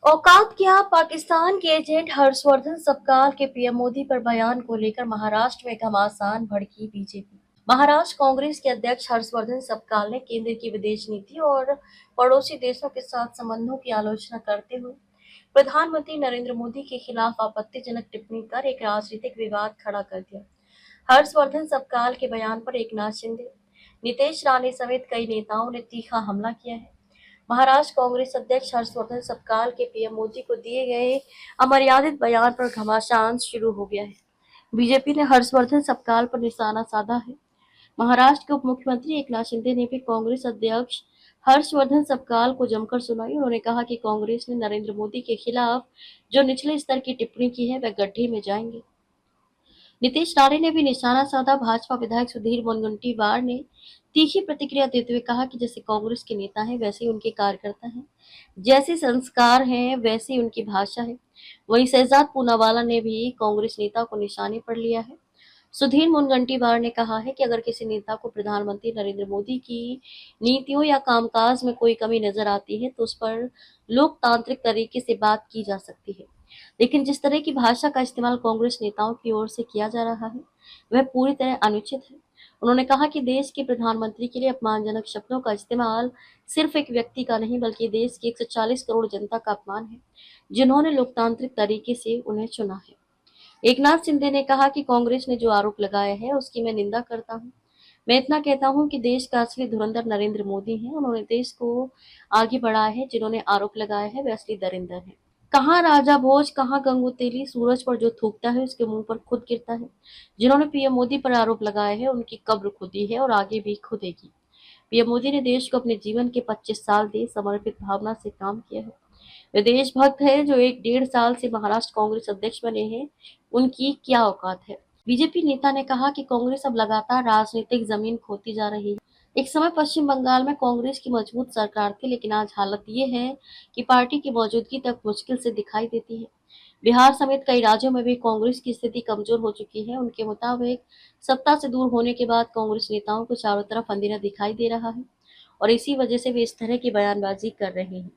औकात क्या? पाकिस्तान के एजेंट हर्षवर्धन सबकाल के पीएम मोदी पर बयान को लेकर महाराष्ट्र में घमासान भड़की बीजेपी। महाराष्ट्र कांग्रेस के अध्यक्ष हर्षवर्धन सबकाल ने केंद्र की विदेश नीति और पड़ोसी देशों के साथ संबंधों की आलोचना करते हुए प्रधानमंत्री नरेंद्र मोदी के खिलाफ आपत्तिजनक टिप्पणी कर एक राजनीतिक विवाद खड़ा कर दिया। हर्षवर्धन सबकाल के बयान पर एकनाथ शिंदे, नीतीश राणे समेत कई नेताओं ने तीखा हमला किया है। महाराष्ट्र कांग्रेस अध्यक्ष हर्षवर्धन सबकाल के पीएम मोदी को दिए गए अमर्यादित बयान पर घमासान शुरू हो गया है। बीजेपी ने हर्षवर्धन सबकाल पर निशाना साधा है। महाराष्ट्र के उप मुख्यमंत्री एकनाथ शिंदे ने भी कांग्रेस अध्यक्ष हर्षवर्धन सबकाल को जमकर सुनाई। उन्होंने कहा कि कांग्रेस ने नरेंद्र मोदी के खिलाफ जो निचले स्तर की टिप्पणी की है वह गड्ढे में जाएंगे। नीतीश राणे ने भी निशाना साधा। भाजपा विधायक सुधीर मुनगंटीवार ने तीखी प्रतिक्रिया देते हुए कहा कि जैसे कांग्रेस के नेता हैं वैसे ही उनके कार्यकर्ता हैं, जैसे संस्कार हैं वैसे ही उनकी भाषा है। वहीं शहजाद पूनावाला ने भी कांग्रेस नेता को निशाने पर लिया है। सुधीर मुनगंटीवार ने कहा है कि अगर किसी नेता को प्रधानमंत्री नरेंद्र मोदी की नीतियों या कामकाज में कोई कमी नजर आती है तो उस पर लोकतांत्रिक तरीके से बात की जा सकती है, लेकिन जिस तरह की भाषा का इस्तेमाल कांग्रेस नेताओं की ओर से किया जा रहा है वह पूरी तरह अनुचित है। उन्होंने कहा कि देश के प्रधानमंत्री के लिए अपमानजनक शब्दों का इस्तेमाल सिर्फ एक व्यक्ति का नहीं बल्कि देश की 140 करोड़ जनता का अपमान है, जिन्होंने लोकतांत्रिक तरीके से उन्हें चुना है। एकनाथ शिंदे ने कहा कि कांग्रेस ने जो आरोप लगाया है उसकी मैं निंदा करता हूं। मैं इतना कहता हूं कि देश का असली धुरंधर नरेंद्र मोदी हैं। उन्होंने देश को आगे बढ़ाया है। जिन्होंने आरोप लगाया है वे असली दरिंदर हैं। कहाँ राजा भोज, कहाँ गंगू तेली, सूरज पर जो थूकता है उसके मुंह पर खुद गिरता है। जिन्होंने पीएम मोदी पर आरोप लगाए हैं उनकी कब्र खुदी है और आगे भी खुदेगी। पीएम मोदी ने देश को अपने जीवन के 25 साल दे समर्पित भावना से काम किया है। वे देशभक्त है जो एक 1.5 साल से महाराष्ट्र कांग्रेस अध्यक्ष बने हैं। उनकी क्या औकात है? बीजेपी नेता ने कहा कि कांग्रेस अब लगातार राजनीतिक जमीन खोती जा रही है। एक समय पश्चिम बंगाल में कांग्रेस की मजबूत सरकार थी, लेकिन आज हालत ये है कि पार्टी की मौजूदगी तक मुश्किल से दिखाई देती है। बिहार समेत कई राज्यों में भी कांग्रेस की स्थिति कमजोर हो चुकी है। उनके मुताबिक सत्ता से दूर होने के बाद कांग्रेस नेताओं को चारों तरफ अंधेरा दिखाई दे रहा है और इसी वजह से वे इस तरह की बयानबाजी कर रहे हैं।